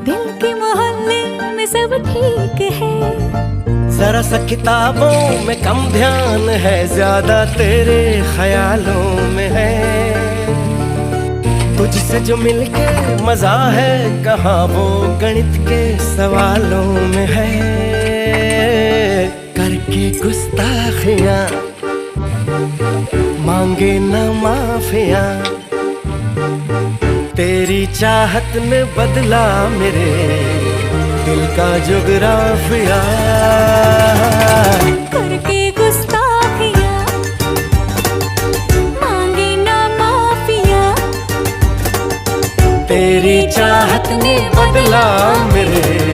दिल के मोहल्ले में सब ठीक है, जरा सा किताबों में कम ध्यान है, ज्यादा तेरे ख्यालों में है। तुझसे जो मिलके मजा है, कहाँ वो गणित के सवालों में है। करके गुस्ताखियां मांगे न माफियां, तेरी चाहत ने बदला मेरे दिल का जुगराफिया। करके गुस्ताखियां मांगे ना माफिया, तेरी चाहत ने बदला